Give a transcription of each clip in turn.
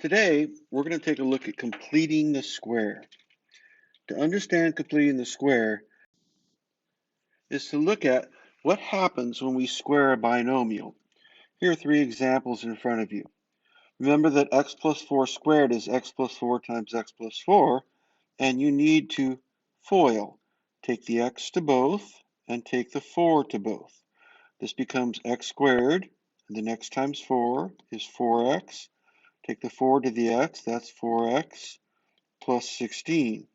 Today, we're going to take a look at completing the square. To understand completing the square is to look at what happens when we square a binomial. Here are three examples in front of you. Remember that x plus 4 squared is x plus 4 times x plus 4, and you need to FOIL. Take the x to both and take the 4 to both. This becomes x squared, and then x times 4 is 4x. Take the 4 to the x, that's 4x plus 16.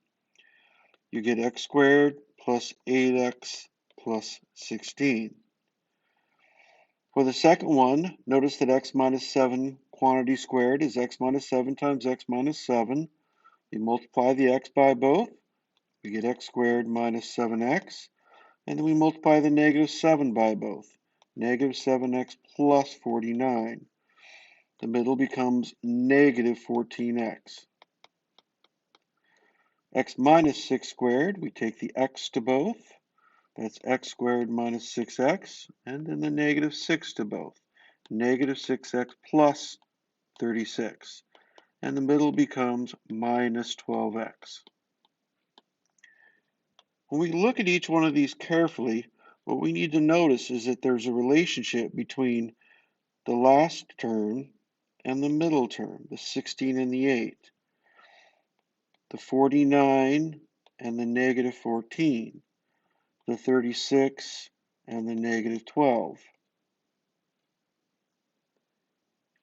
You get x squared plus 8x plus 16. For the second one, notice that x minus 7 quantity squared is x minus 7 times x minus 7. You multiply the x by both, we get x squared minus 7x, and then we multiply the negative 7 by both, negative 7x plus 49. The middle becomes negative 14x. X minus 6 squared, we take the x to both. That's x squared minus 6x, and then the negative 6 to both. Negative 6x plus 36. And the middle becomes minus 12x. When we look at each one of these carefully, what we need to notice is that there's a relationship between the last term and the middle term, the 16 and the 8. The 49 and the negative 14. The 36 and the negative 12.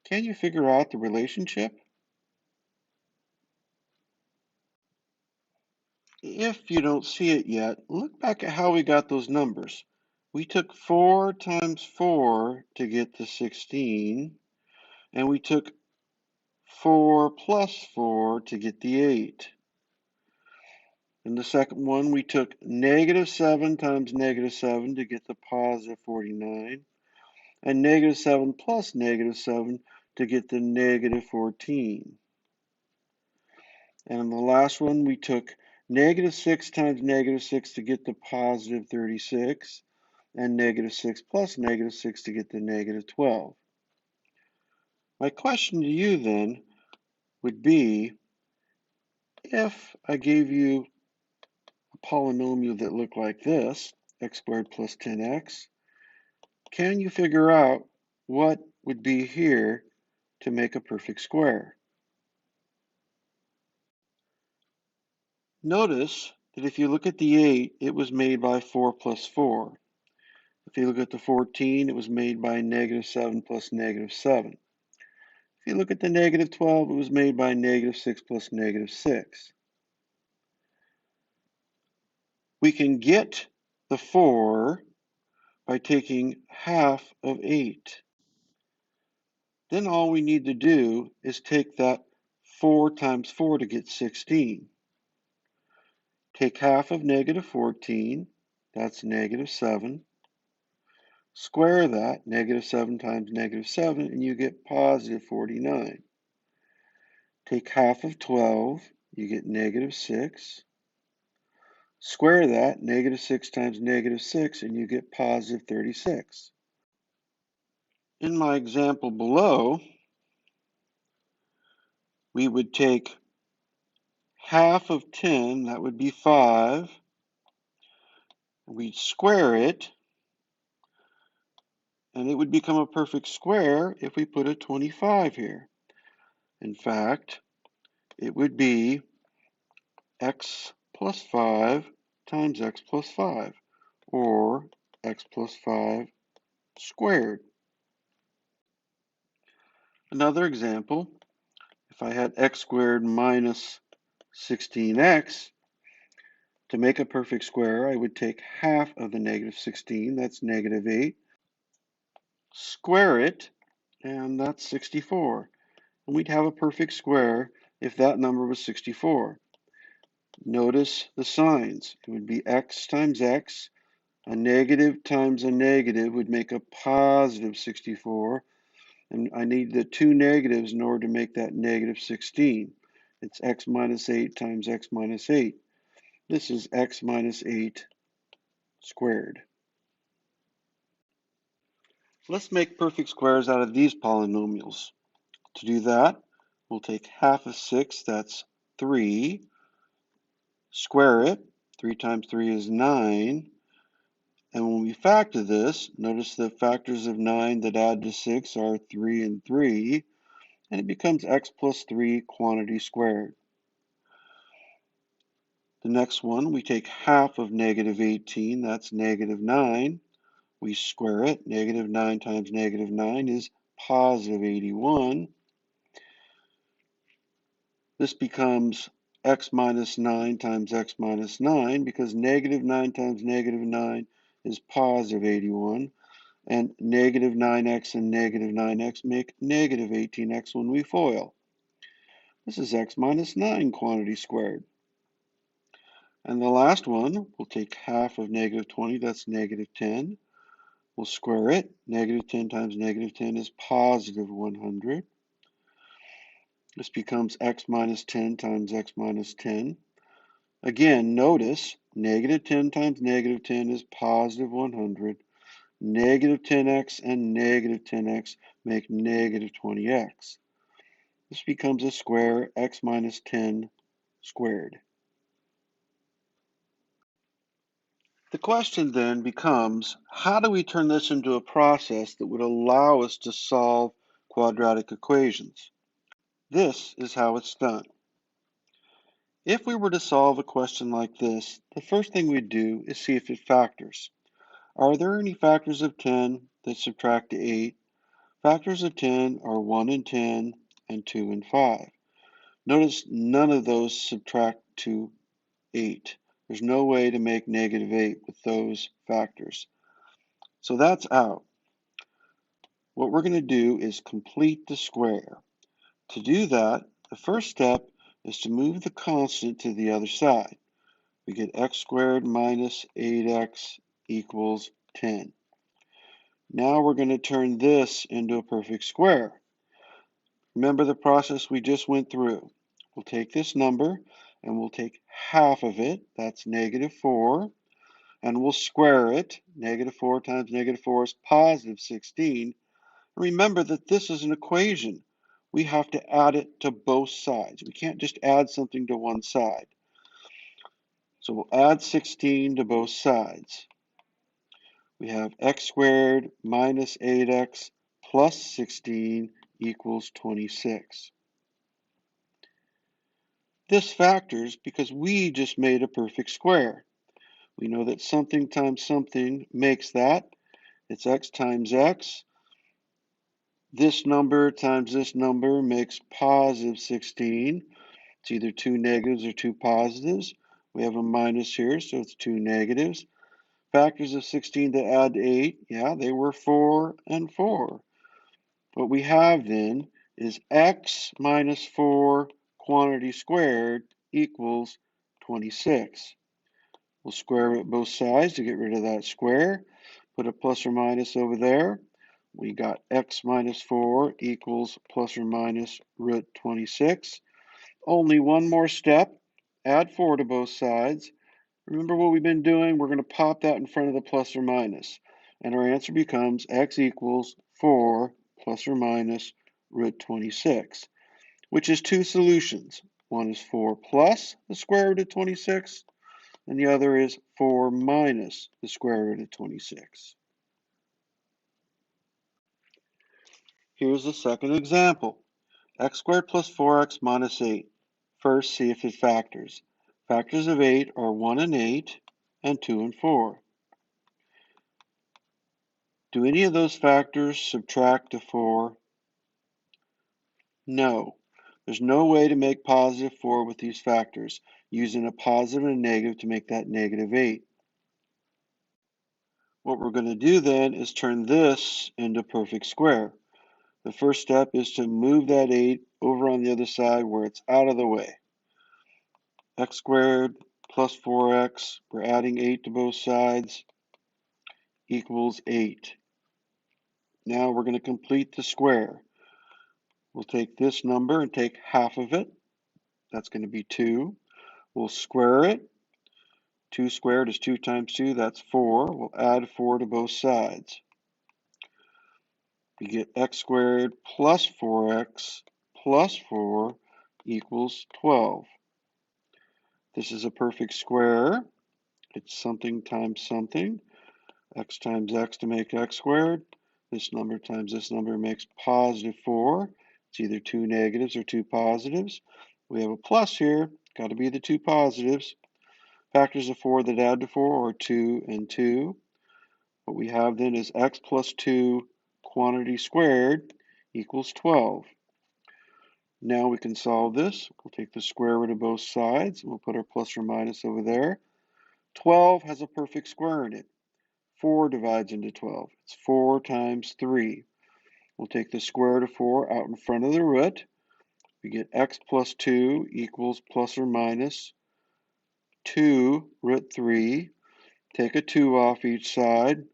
Can you figure out the relationship? If you don't see it yet, look back at how we got those numbers. We took 4 times 4 to get the 16, and we took 4 plus 4 to get the 8. In the second one, we took negative 7 times negative 7 to get the positive 49, and negative 7 plus negative 7 to get the negative 14. And in the last one, we took negative 6 times negative 6 to get the positive 36, and negative 6 plus negative 6 to get the negative 12. My question to you then would be, if I gave you a polynomial that looked like this, x squared plus 10x, can you figure out what would be here to make a perfect square? Notice that if you look at the 8, it was made by 4 plus 4. If you look at the 14, it was made by negative 7 plus negative 7. If you look at the negative 12, it was made by negative 6 plus negative 6. We can get the 4 by taking half of 8. Then all we need to do is take that 4 times 4 to get 16. Take half of negative 14, that's negative 7. Square that, negative 7 times negative 7, and you get positive 49. Take half of 12, you get negative 6. Square that, negative 6 times negative 6, and you get positive 36. In my example below, we would take half of 10, that would be 5. We'd square it, and it would become a perfect square if we put a 25 here. In fact, it would be x plus 5 times x plus 5, or x plus 5 squared. Another example, if I had x squared minus 16x, to make a perfect square, I would take half of the negative 16, that's negative 8, square it, and that's 64. And we'd have a perfect square if that number was 64. Notice the signs. It would be x times x. A negative times a negative would make a positive 64. And I need the two negatives in order to make that negative 16. It's x minus 8 times x minus 8. This is x minus 8 squared. Let's make perfect squares out of these polynomials. To do that, We'll take half of 6, that's 3. Square it. 3 times 3 is 9. And when we factor this, notice the factors of 9 that add to 6 are 3 and 3, and it becomes x plus 3 quantity squared. The next one, we take half of negative 18, that's negative 9. We square it. Negative 9 times negative 9 is positive 81. This becomes x minus 9 times x minus 9 because negative 9 times negative 9 is positive 81. And negative 9x and negative 9x make negative 18x when we FOIL. This is x minus 9 quantity squared. And the last one, we'll take half of negative 20, that's negative 10. We'll square it. Negative 10 times negative 10 is positive 100. This becomes x minus 10 times x minus 10. Again, notice negative 10 times negative 10 is positive 100. Negative 10x and negative 10x make negative 20x. This becomes a square x minus 10 squared. The question then becomes, how do we turn this into a process that would allow us to solve quadratic equations? This is how it's done. If we were to solve a question like this, the first thing we'd do is see if it factors. Are there any factors of 10 that subtract to 8? Factors of 10 are 1 and 10 and 2 and 5. Notice none of those subtract to 8. There's no way to make negative 8 with those factors. So that's out. What we're going to do is complete the square. To do that, the first step is to move the constant to the other side. We get x squared minus 8x equals 10. Now we're going to turn this into a perfect square. Remember the process we just went through. We'll take this number and we'll take half of it, that's negative 4, and we'll square it. Negative 4 times negative 4 is positive 16. Remember that this is an equation. We have to add it to both sides. We can't just add something to one side. So we'll add 16 to both sides. We have x squared minus 8x plus 16 equals 26. This factors because we just made a perfect square. We know that something times something makes that. It's x times x. This number times this number makes positive 16. It's either two negatives or two positives. We have a minus here, so it's two negatives. Factors of 16 that add to 8, yeah, they were 4 and 4. What we have then is x minus 4 quantity squared equals 26. We'll square root both sides to get rid of that square. Put a plus or minus over there. We got x minus 4 equals plus or minus root 26. Only one more step. Add 4 to both sides. Remember what we've been doing? We're going to pop that in front of the plus or minus. And our answer becomes x equals 4 plus or minus root 26, which is two solutions. One is 4 plus the square root of 26, and the other is 4 minus the square root of 26. Here's the second example. X squared plus 4x minus 8. First, see if it factors. Factors of 8 are 1 and 8 and 2 and 4. Do any of those factors subtract to 4? No. There's no way to make positive 4 with these factors, using a positive and a negative to make that negative 8. What we're going to do then is turn this into a perfect square. The first step is to move that 8 over on the other side where it's out of the way. X squared plus 4x, we're adding 8 to both sides, equals 8. Now we're going to complete the square. We'll take this number and take half of it. That's going to be 2. We'll square it. 2 squared is 2 times 2, that's 4. We'll add 4 to both sides. We get x squared plus 4x plus 4 equals 12. This is a perfect square. It's something times something. X times x to make x squared. This number times this number makes positive 4. It's either two negatives or two positives. We have a plus here. Got to be the two positives. Factors of 4 that add to 4 are 2 and 2. What we have then is x plus 2 quantity squared equals 12. Now we can solve this. We'll take the square root of both sides. We'll put our plus or minus over there. 12 has a perfect square in it. 4 divides into 12. It's 4 times 3. We'll take the square root of 4 out in front of the root. We get x plus 2 equals plus or minus 2 root 3. Take a 2 off each side.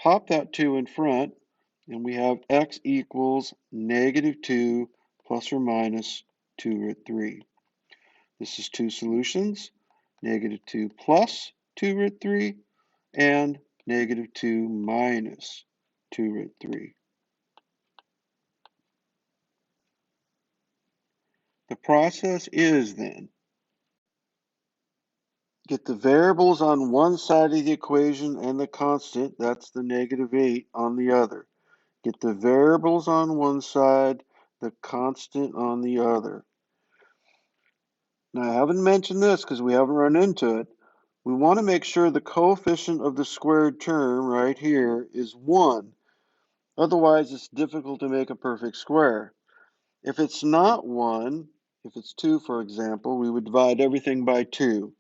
Pop that 2 in front, and we have x equals negative 2 plus or minus 2 root 3. This is two solutions, negative 2 plus 2 root 3 and negative 2 minus 2 root 3. The process is then, get the variables on one side of the equation and the constant, that's the negative 8, on the other. Get the variables on one side, the constant on the other. Now, I haven't mentioned this because we haven't run into it. We want to make sure the coefficient of the squared term right here is 1. Otherwise, it's difficult to make a perfect square. If it's not 1, if it's 2, for example, we would divide everything by 2.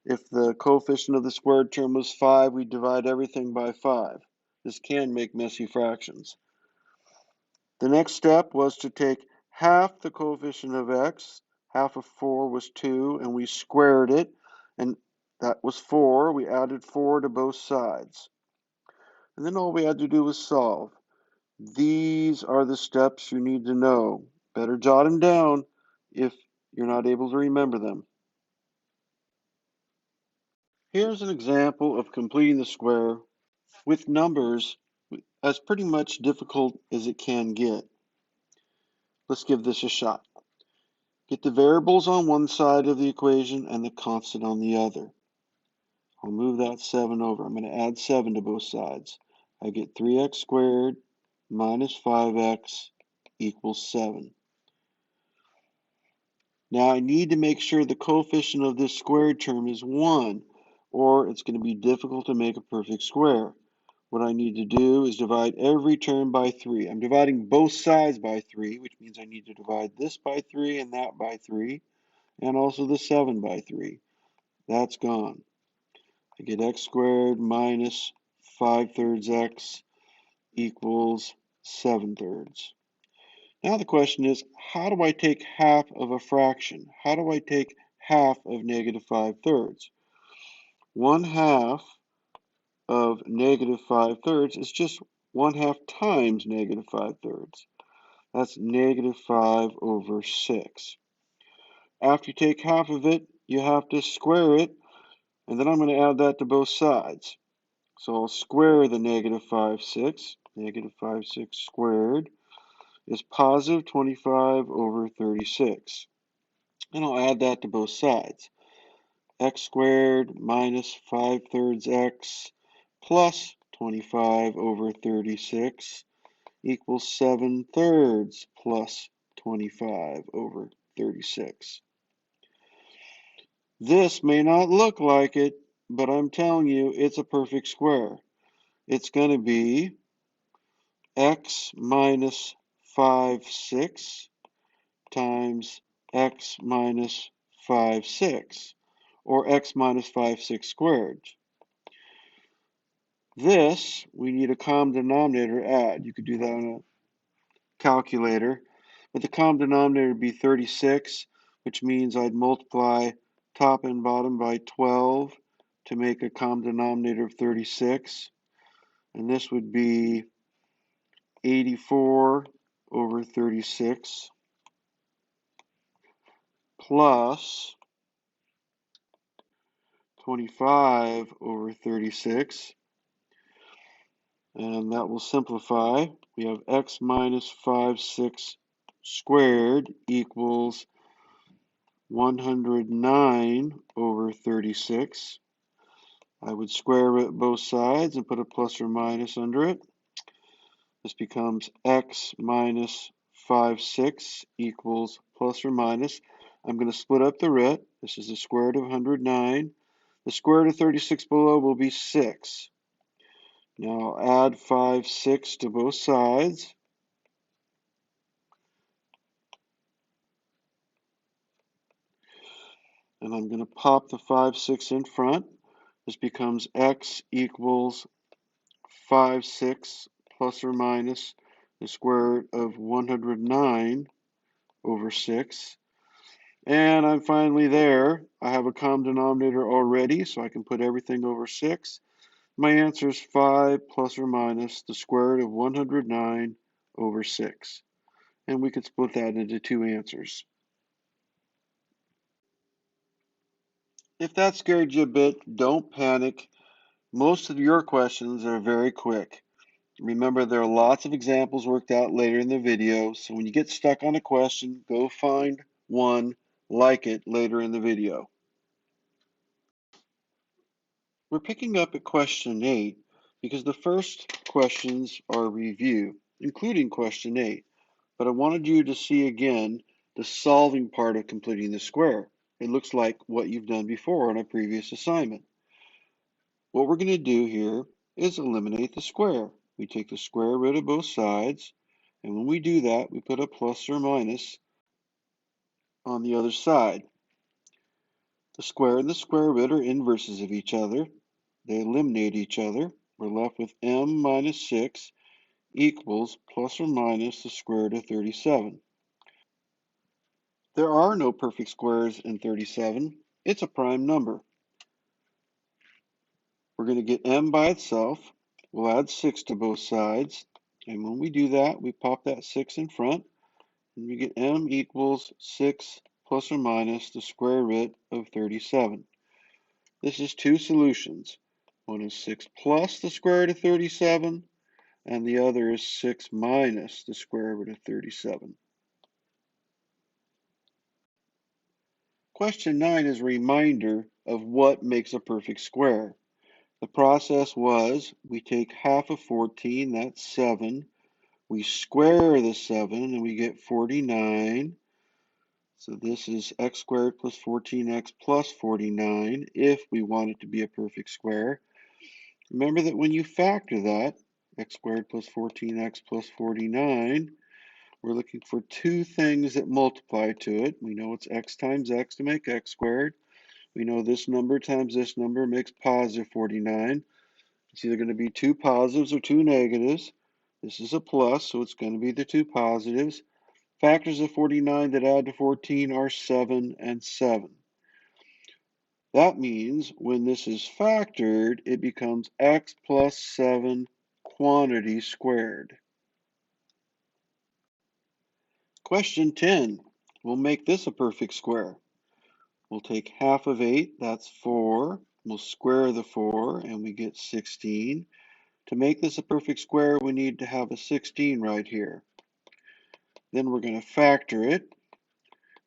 If the coefficient of the squared term was 5, we divide everything by 5. This can make messy fractions. The next step was to take half the coefficient of x. Half of 4 was 2, and we squared it, and that was 4. We added 4 to both sides. And then all we had to do was solve. These are the steps you need to know. Better jot them down if you're not able to remember them. Here's an example of completing the square with numbers as pretty much difficult as it can get. Let's give this a shot. Get the variables on one side of the equation and the constant on the other. I'll move that 7 over. I'm going to add 7 to both sides. I get 3x squared minus 5x equals 7. Now I need to make sure the coefficient of this squared term is 1, or it's going to be difficult to make a perfect square. What I need to do is divide every term by 3. I'm dividing both sides by 3, which means I need to divide this by 3 and that by 3, and also the 7 by 3. That's gone. I get x squared minus 5/3 x equals 7/3. Now the question is, how do I take half of a fraction? How do I take half of negative 5/3? 1/2 of negative 5/3 is just 1/2 times negative 5/3. That's negative 5 over 6. After you take half of it, you have to square it, and then I'm going to add that to both sides. So I'll square the negative 5/6. Negative 5/6 squared is positive 25 over 36. And I'll add that to both sides. X squared minus 5/3 x plus 25 over 36 equals 7/3 plus 25 over 36. This may not look like it, but I'm telling you, it's a perfect square. It's going to be x minus 5/6 times x minus 5/6, or x minus 5/6 squared. This, we need a common denominator to add. You could do that on a calculator, but the common denominator would be 36, which means I'd multiply top and bottom by 12 to make a common denominator of 36, and this would be 84 over 36 plus 25 over 36, and that will simplify. We have x minus 5/6 squared equals 109 over 36. I would square root both sides and put a plus or minus under it. This becomes x minus 5/6 equals plus or minus. I'm going to split up the root. This is the square root of 109. The square root of 36 below will be 6. Now add 5/6 to both sides. And I'm going to pop the 5/6 in front. This becomes x equals 5/6 plus or minus the square root of 109 over 6. And I'm finally there. I have a common denominator already, so I can put everything over 6. My answer is 5 plus or minus the square root of 109 over 6. And we could split that into two answers. If that scared you a bit, don't panic. Most of your questions are very quick. Remember, there are lots of examples worked out later in the video, so when you get stuck on a question, go find one like it later in the video. We're picking up at question 8 because the first questions are a review, including question 8, but I wanted you to see again the solving part of completing the square. It looks like what you've done before on a previous assignment. What we're going to do here is eliminate the square. We take the square root of both sides, and when we do that, we put a plus or minus on the other side. The square and the square root are inverses of each other. They eliminate each other. We're left with m minus 6 equals plus or minus the square root of 37. There are no perfect squares in 37. It's a prime number. We're going to get m by itself. We'll add 6 to both sides. And when we do that, we pop that 6 in front. And we get m equals 6 plus or minus the square root of 37. This is two solutions. One is 6 plus the square root of 37, and the other is 6 minus the square root of 37. Question 9 is a reminder of what makes a perfect square. The process was we take half of 14, that's 7. We square the 7 and we get 49. So this is x squared plus 14x plus 49 if we want it to be a perfect square. Remember that when you factor that, x squared plus 14x plus 49, we're looking for two things that multiply to it. We know it's x times x to make x squared. We know this number times this number makes positive 49. It's either going to be two positives or two negatives. This is a plus, so it's going to be the two positives. Factors of 49 that add to 14 are 7 and 7. That means when this is factored, it becomes x plus 7 quantity squared. Question 10. We'll make this a perfect square. We'll take half of 8, that's 4. We'll square the 4, and we get 16. To make this a perfect square, we need to have a 16 right here. Then we're going to factor it.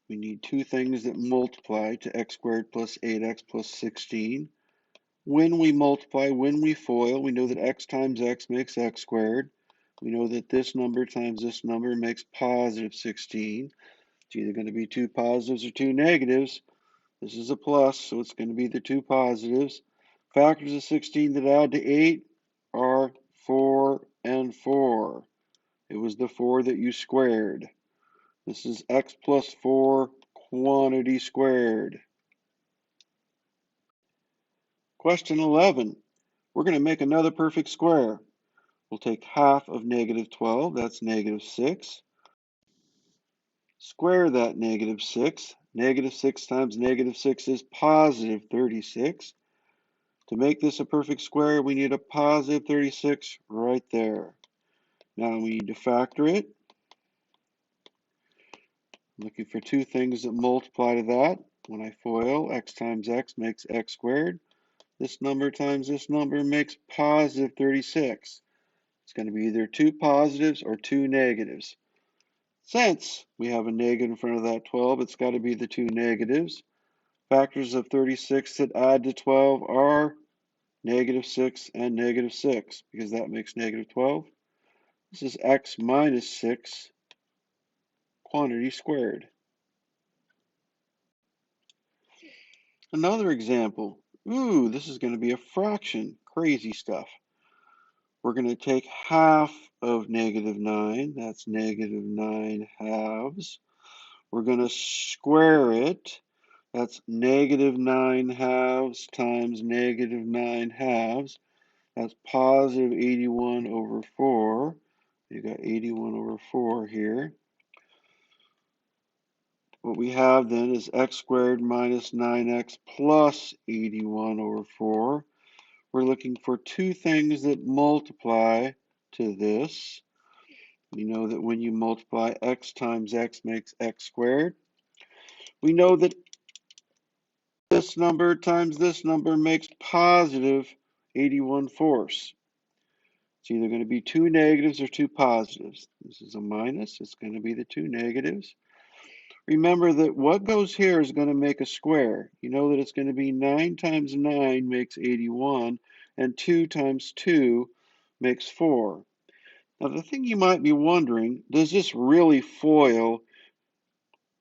We need two things that multiply to x squared plus 8x plus 16. When we multiply, when we FOIL, we know that x times x makes x squared. We know that this number times this number makes positive 16. It's either going to be two positives or two negatives. This is a plus, so it's going to be the two positives. Factors of 16 that add to 8 are 4 and 4. It was the 4 that you squared. This is x plus 4 quantity squared. Question 11. We're going to make another perfect square. We'll take half of negative 12, that's negative 6. Square that negative 6. Negative 6 times negative 6 is positive 36. To make this a perfect square, we need a positive 36 right there. Now we need to factor it. I'm looking for two things that multiply to that. When I FOIL, x times x makes x squared. This number times this number makes positive 36. It's going to be either two positives or two negatives. Since we have a negative in front of that 12, it's got to be the two negatives. Factors of 36 that add to 12 are negative 6 and negative 6, because that makes negative 12. This is x minus 6 quantity squared. Another example. Ooh, this is going to be a fraction. Crazy stuff. We're going to take half of negative 9. That's negative 9 halves. We're going to square it. That's negative 9 halves times negative 9 halves. That's positive 81 over 4. You got 81 over 4 here. What we have then is x squared minus 9x plus 81 over 4. We're looking for two things that multiply to this. We know that when you multiply x times x makes x squared. We know that this number times this number makes positive 81 fourths. It's either going to be two negatives or two positives. This is a minus. It's going to be the two negatives. Remember that what goes here is going to make a square. You know that it's going to be 9 times 9 makes 81, and 2 times 2 makes 4. Now, the thing you might be wondering, does this really FOIL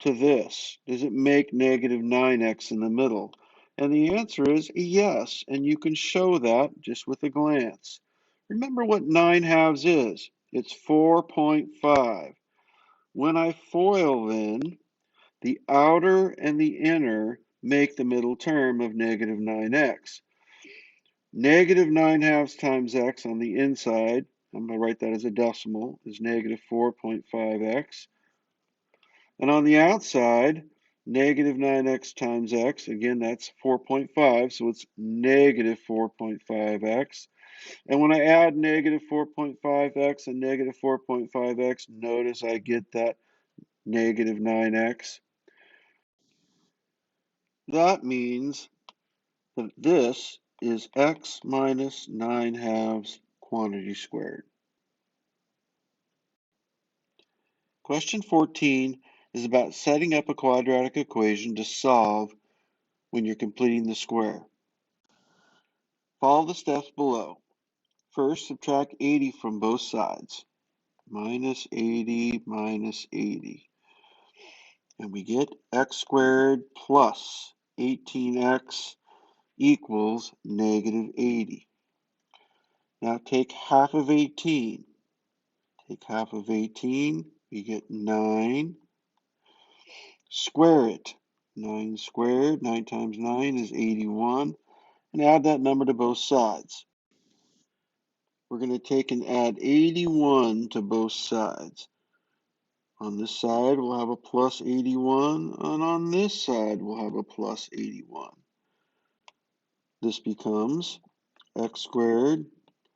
to this? Does it make negative 9x in the middle? And the answer is yes, and you can show that just with a glance. Remember what 9 halves is. It's 4.5. When I FOIL then, the outer and the inner make the middle term of negative 9x. Negative 9 halves times x on the inside, I'm going to write that as a decimal, is negative 4.5x. And on the outside, negative 9x times x, again, that's 4.5, so it's negative 4.5x. And when I add negative 4.5x and negative 4.5x, notice I get that negative 9x. That means that this is x minus 9 halves quantity squared. Question 14 is about setting up a quadratic equation to solve when you're completing the square. Follow the steps below. First, subtract 80 from both sides. Minus 80 minus 80. And we get x squared plus 18x equals negative 80. Now take half of 18. Take half of 18, we get 9. Square it. 9 squared, 9 times 9 is 81. And add that number to both sides. We're going to take and add 81 to both sides. On this side, we'll have a plus 81, and on this side, we'll have a plus 81. This becomes x squared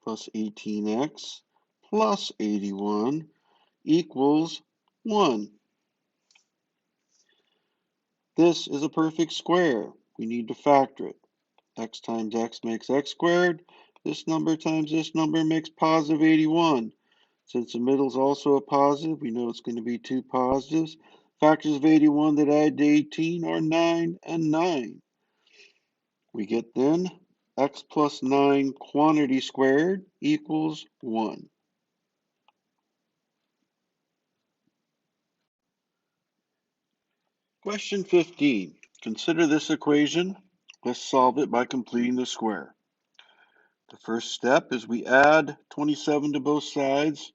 plus 18x plus 81 equals 1. This is a perfect square. We need to factor it. X times x makes x squared. This number times this number makes positive 81. Since the middle is also a positive, we know it's going to be two positives. Factors of 81 that add to 18 are 9 and 9. We get then x plus 9 quantity squared equals 1. Question 15. Consider this equation. Let's solve it by completing the square. The first step is we add 27 to both sides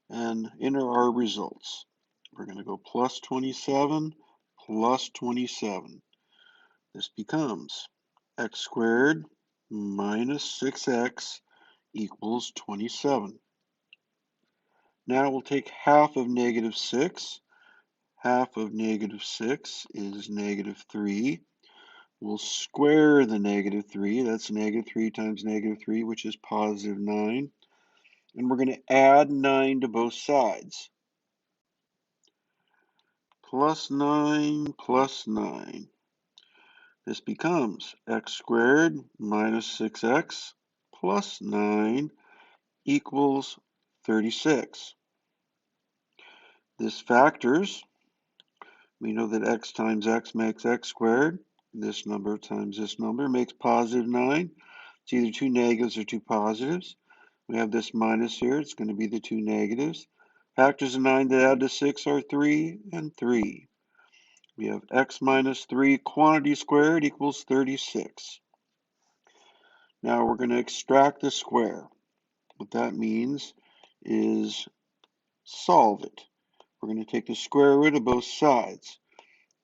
and enter our results. We're going to go plus 27 plus 27. This becomes x squared minus 6x equals 27. Now we'll take half of negative 6. Half of negative 6 is negative 3. We'll square the negative 3. That's negative 3 times negative 3, which is positive 9. And we're going to add 9 to both sides. Plus 9 plus 9. This becomes x squared minus 6x plus 9 equals 36. This factors. We know that x times x makes x squared. This number times this number makes positive 9. It's either two negatives or two positives. We have this minus here. It's going to be the two negatives. Factors of 9 that add to 6 are 3 and 3. We have x minus 3 quantity squared equals 36. Now we're going to extract the square. What that means is solve it. We're going to take the square root of both sides.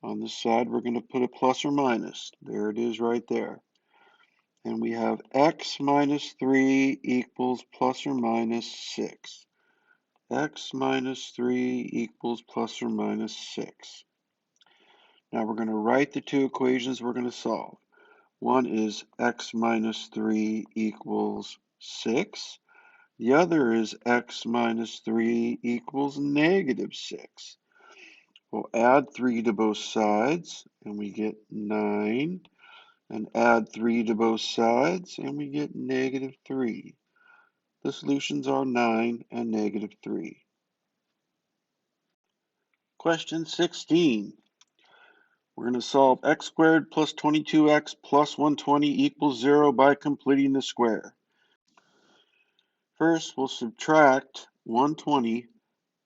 On this side, we're going to put a plus or minus. There it is right there. And we have x minus 3 equals plus or minus 6. X minus 3 equals plus or minus 6. Now we're going to write the two equations we're going to solve. One is x minus 3 equals 6. The other is x minus 3 equals negative 6. We'll add 3 to both sides, and we get 9. And add 3 to both sides, and we get negative 3. The solutions are 9 and negative 3. Question 16. We're going to solve x squared plus 22x plus 120 equals 0 by completing the square. First, we'll subtract 120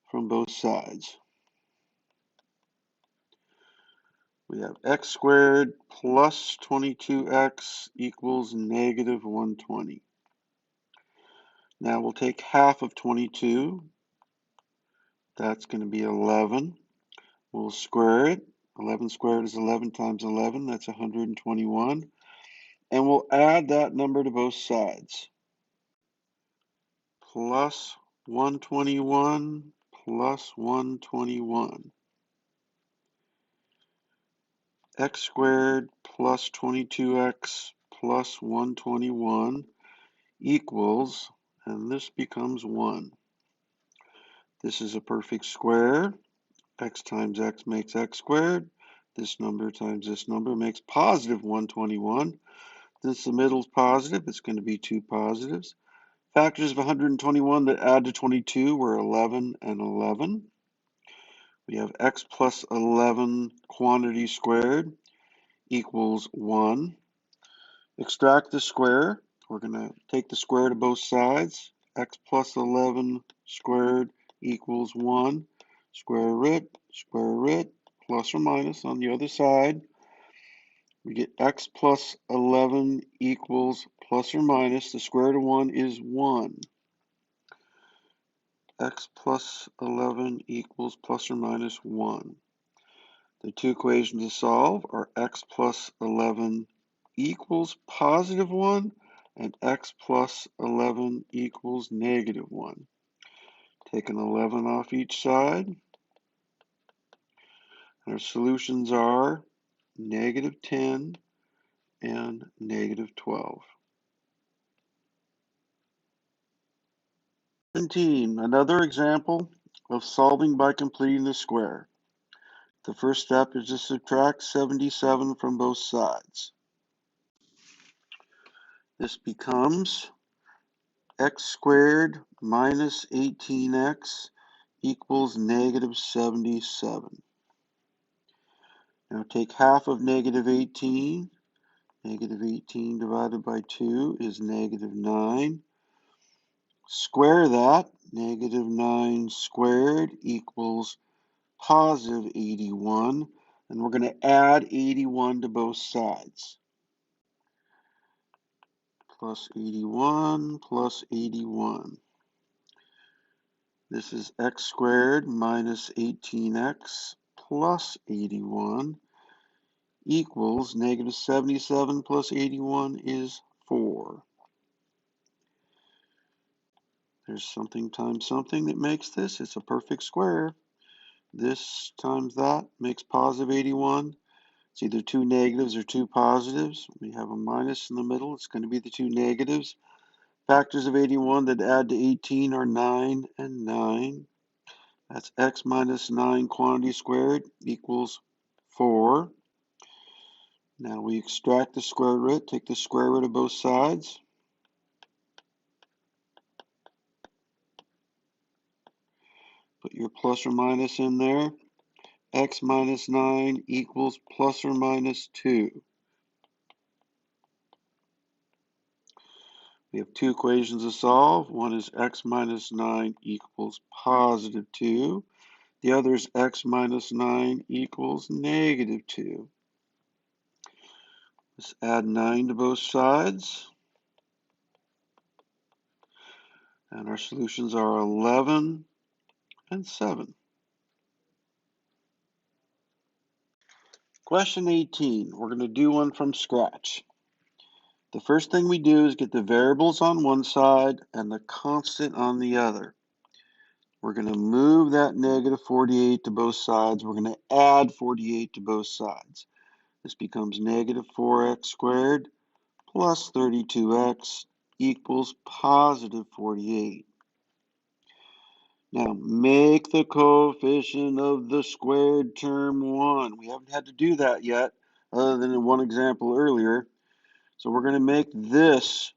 from both sides. We have x squared plus 22x equals negative 120. Now we'll take half of 22. That's going to be 11. We'll square it. 11 squared is 11 times 11. That's 121. And we'll add that number to both sides. Plus 121 plus 121. X squared plus 22x plus 121 equals, and this becomes 1. This is a perfect square. X times x makes x squared. This number times this number makes positive 121. Since the middle is positive, it's going to be two positives. Factors of 121 that add to 22 were 11 and 11. We have x plus 11 quantity squared equals 1. Extract the square. We're going to take the square to both sides. X plus 11 squared equals 1. Square root, plus or minus on the other side. We get x plus 11 equals plus or minus. The square root of 1 is 1. X plus 11 equals plus or minus 1. The two equations to solve are x plus 11 equals positive 1 and x plus 11 equals negative 1. Take an 11 off each side. Our solutions are negative 10 and negative 12. 17. Another example of solving by completing the square. The first step is to subtract 77 from both sides. This becomes x squared minus 18x equals negative 77. Now take half of negative 18. Negative 18 divided by 2 is negative 9. Square that. Negative 9 squared equals positive 81. And we're going to add 81 to both sides. Plus 81 plus 81. This is x squared minus 18x plus 81 equals negative 77 plus 81 is 4. There's something times something that makes this. It's a perfect square. This times that makes positive 81. It's either two negatives or two positives. We have a minus in the middle. It's going to be the two negatives. Factors of 81 that add to 18 are 9 and 9. That's x minus 9 quantity squared equals 4. Now we extract the square root, take the square root of both sides. Put your plus or minus in there. X minus 9 equals plus or minus 2. We have two equations to solve. One is x minus 9 equals positive 2. The other is x minus 9 equals negative 2. Let's add 9 to both sides. And our solutions are 11 and 7. Question 18. We're going to do one from scratch. The first thing we do is get the variables on one side and the constant on the other. We're going to move that negative 48 to both sides. We're going to add 48 to both sides. This becomes negative 4x squared plus 32x equals positive 48. Now, make the coefficient of the squared term 1. We haven't had to do that yet, other than in one example earlier. So we're going to make this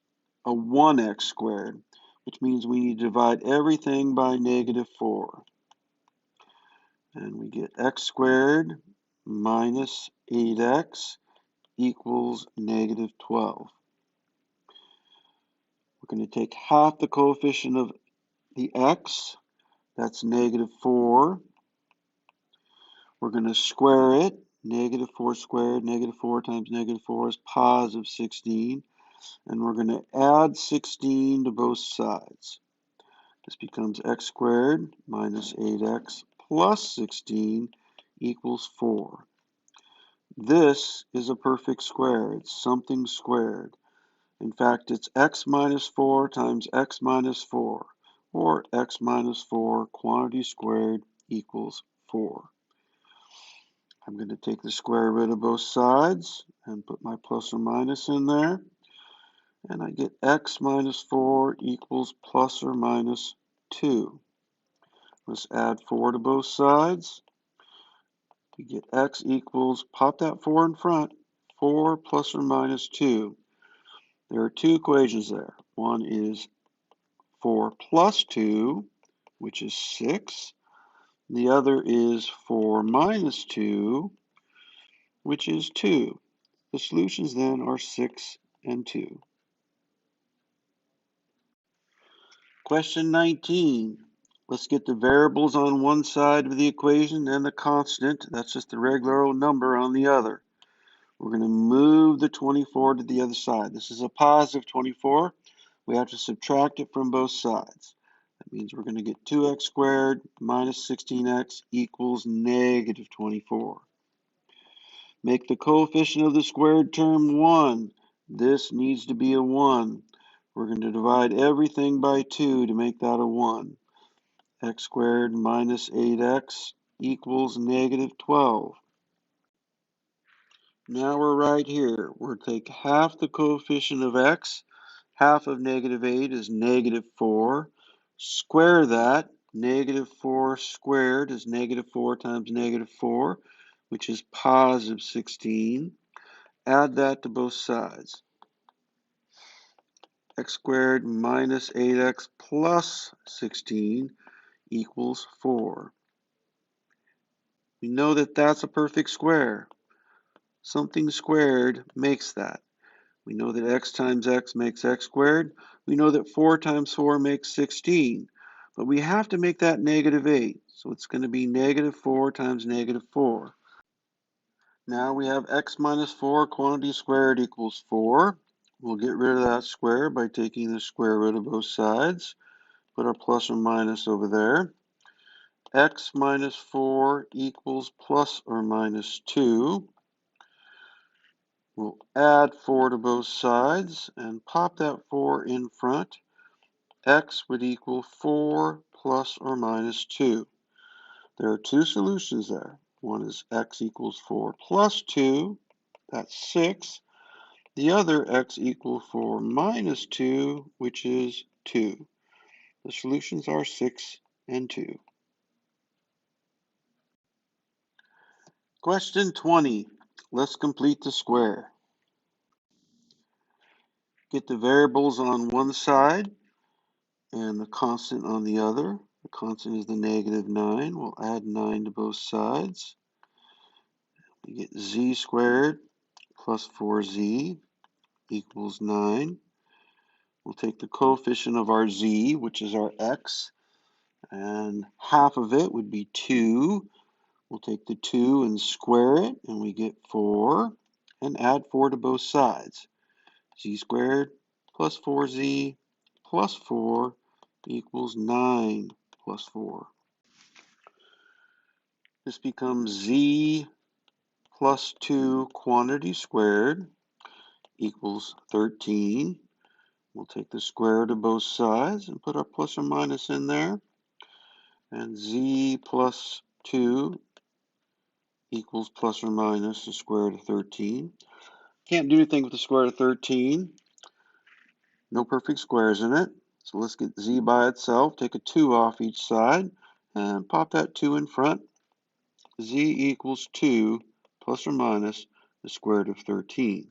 a 1x squared, which means we need to divide everything by negative 4. And we get x squared minus 8x equals negative 12. We're going to take half the coefficient of the x, that's negative 4. We're going to square it. Negative 4 squared, negative 4 times negative 4 is positive 16. And we're going to add 16 to both sides. This becomes x squared minus 8x plus 16 equals 4. This is a perfect square. It's something squared. In fact, it's x minus 4 times x minus 4, or x minus 4 quantity squared equals 4. I'm going to take the square root of both sides and put my plus or minus in there. And I get x minus 4 equals plus or minus 2. Let's add 4 to both sides. We get x equals, pop that 4 in front, 4 plus or minus 2. There are two equations there. One is 4 plus 2, which is 6. The other is 4 minus 2, which is 2. The solutions then are 6 and 2. Question 19. Let's get the variables on one side of the equation and the constant, that's just the regular old number, on the other. We're going to move the 24 to the other side. This is a positive 24. We have to subtract it from both sides. That means we're going to get 2x squared minus 16x equals negative 24. Make the coefficient of the squared term 1. This needs to be a 1. We're going to divide everything by 2 to make that a 1. X squared minus 8x equals negative 12. Now we're right here. We'll take half the coefficient of x. Half of negative 8 is negative 4. Square that. Negative 4 squared is negative 4 times negative 4, which is positive 16. Add that to both sides. X squared minus 8x plus 16 equals 4. We know that that's a perfect square. Something squared makes that. We know that x times x makes x squared. We know that 4 times 4 makes 16. But we have to make that negative 8. So it's going to be negative 4 times negative 4. Now we have x minus 4 quantity squared equals 4. We'll get rid of that square by taking the square root of both sides. Put our plus or minus over there. X minus 4 equals plus or minus 2. We'll add 4 to both sides and pop that 4 in front. X would equal 4 plus or minus 2. There are two solutions there. One is x equals 4 plus 2. That's 6. The other x equals 4 minus 2, which is 2. The solutions are 6 and 2. Question 20. Let's complete the square. Get the variables on one side and the constant on the other. The constant is the -9. We'll add 9 to both sides. We get z squared plus 4z equals 9. We'll take the coefficient of our z, which is our x, and half of it would be 2. We'll take the 2 and square it, and we get 4, and add 4 to both sides. Z squared plus 4z plus 4 equals 9 plus 4. This becomes z plus 2 quantity squared equals 13. We'll take the square root of both sides and put our plus or minus in there. And z plus 2 equals plus or minus the square root of 13. Can't do anything with the square root of 13. No perfect squares in it. So let's get z by itself. Take a 2 off each side and pop that 2 in front. Z equals 2 plus or minus the square root of 13.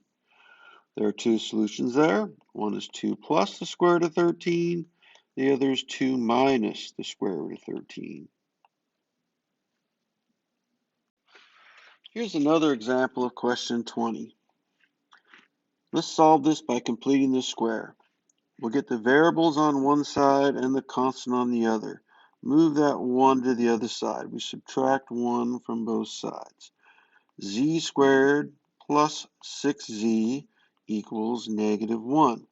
There are two solutions there. One is 2 plus the square root of 13. The other is 2 minus the square root of 13. Here's another example of question 20. Let's solve this by completing the square. We'll get the variables on one side and the constant on the other. Move that 1 to the other side. We subtract 1 from both sides. Z squared plus 6z equals -1.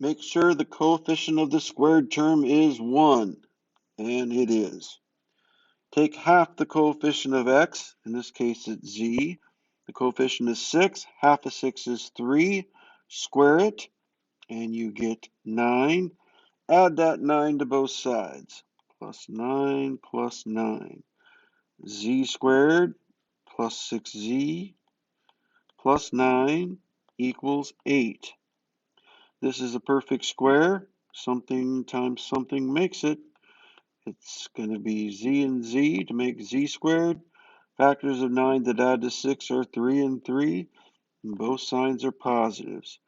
Make sure the coefficient of the squared term is 1, and it is. Take half the coefficient of x, in this case it's z. The coefficient is 6, half of 6 is 3. Square it, and you get 9. Add that 9 to both sides. Plus 9 plus 9. Z squared plus 6z plus 9 equals 8. This is a perfect square. Something times something makes it. It's going to be z and z to make z squared. Factors of 9 that add to 6 are 3 and 3. And both signs are positives.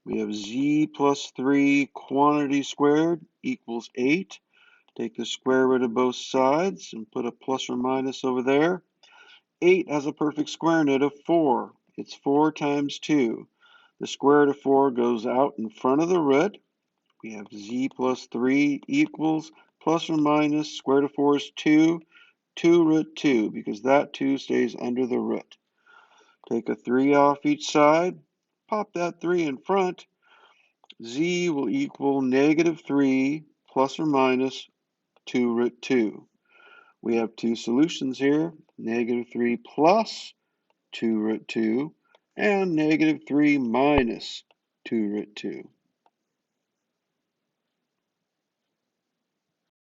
We have z plus 3 quantity squared equals 8. Take the square root of both sides and put a plus or minus over there. 8 has a perfect square in it of 4. It's 4 times 2. The square root of 4 goes out in front of the root. We have z plus 3 equals plus or minus square root of 4 is 2, 2 root 2, because that 2 stays under the root. Take a 3 off each side, pop that 3 in front. Z will equal -3 plus or minus 2 root 2. We have two solutions here, -3 plus 2 root 2 and -3 minus 2 root 2.